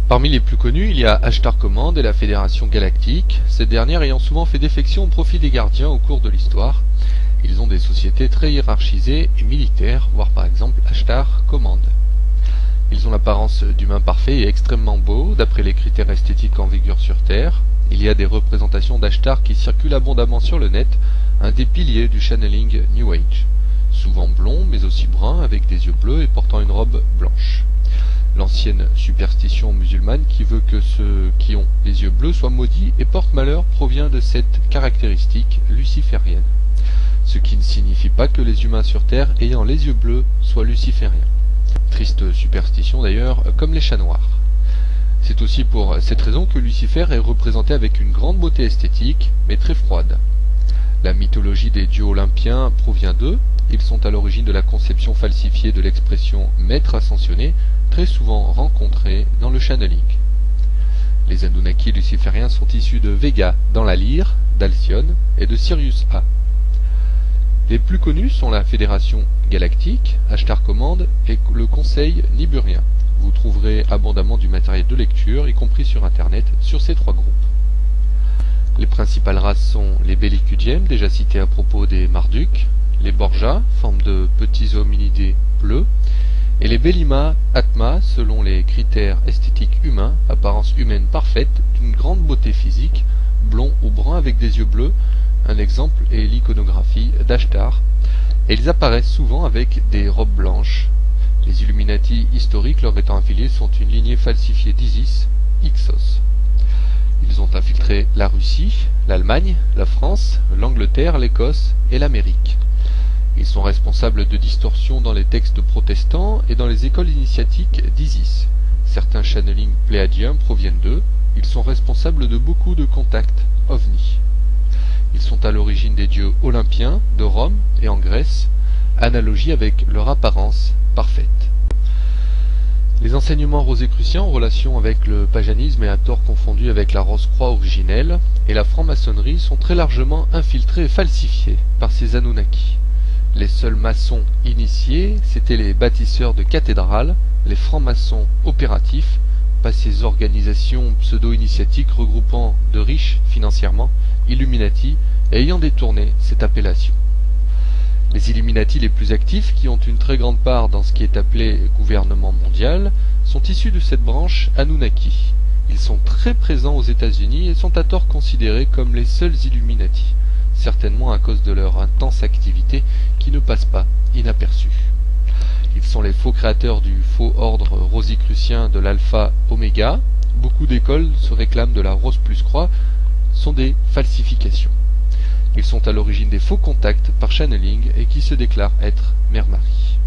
Parmi les plus connus, il y a Ashtar Command et la Fédération Galactique, cette dernière ayant souvent fait défection au profit des gardiens au cours de l'histoire. Ils ont des sociétés très hiérarchisées et militaires, voire par exemple Ashtar Command. Ils ont l'apparence d'humains parfaits et extrêmement beaux, d'après les critères esthétiques en vigueur sur Terre. Il y a des représentations d'Ashtar qui circulent abondamment sur le net, un des piliers du channeling New Age. Souvent blond, mais aussi brun, avec des yeux bleus et portant une robe blanche. L'ancienne superstition musulmane qui veut que ceux qui ont les yeux bleus soient maudits et portent malheur provient de cette caractéristique luciférienne. Ce qui ne signifie pas que les humains sur Terre ayant les yeux bleus soient lucifériens. Triste superstition d'ailleurs, comme les chats noirs. C'est aussi pour cette raison que Lucifer est représenté avec une grande beauté esthétique, mais très froide. La mythologie des dieux olympiens provient d'eux. Ils sont à l'origine de la conception falsifiée de l'expression maître ascensionné, très souvent rencontrée dans le channeling. Les Anunnaki lucifériens sont issus de Vega dans la lyre, d'Alcyone et de Sirius A. Les plus connus sont la Fédération Galactique, Ashtar Command et le Conseil Niburien. Vous trouverez abondamment du matériel de lecture, y compris sur internet, sur ces trois groupes. Les principales races sont les Bellicudiens, déjà cités à propos des Marduk, les Borja, forme de petits hominidés bleus, et les Bellima Atma, selon les critères esthétiques humains, apparence humaine parfaite, d'une grande beauté physique, blond ou brun avec des yeux bleus. Un exemple est l'iconographie d'Ashtar, et ils apparaissent souvent avec des robes blanches. Les Illuminati historiques leur étant affiliés sont une lignée falsifiée d'Isis, Ixos. Ils ont infiltré la Russie, l'Allemagne, la France, l'Angleterre, l'Écosse et l'Amérique. Ils sont responsables de distorsions dans les textes protestants et dans les écoles initiatiques d'Isis. Certains channelings pléadiens proviennent d'eux. Ils sont responsables de beaucoup de contacts ovnis. Ils sont à l'origine des dieux olympiens de Rome et en Grèce, analogie avec leur apparence parfaite. Les enseignements rosicruciens en relation avec le paganisme et à tort confondu avec la Rose-Croix originelle et la franc-maçonnerie sont très largement infiltrés et falsifiés par ces Anunnaki. Les seuls maçons initiés, c'étaient les bâtisseurs de cathédrales, les francs-maçons opératifs, pas ces organisations pseudo-initiatiques regroupant de riches financièrement, Illuminati, et ayant détourné cette appellation. Les Illuminati les plus actifs, qui ont une très grande part dans ce qui est appelé gouvernement mondial, sont issus de cette branche Anunnaki. Ils sont très présents aux États-Unis et sont à tort considérés comme les seuls Illuminati, certainement à cause de leur intense activité qui ne passe pas inaperçue. Ils sont les faux créateurs du faux ordre rosicrucien de l'Alpha Oméga. Beaucoup d'écoles se réclament de la Rose plus Croix, sont des falsifications. Ils sont à l'origine des faux contacts par channeling et qui se déclarent être Mère Marie.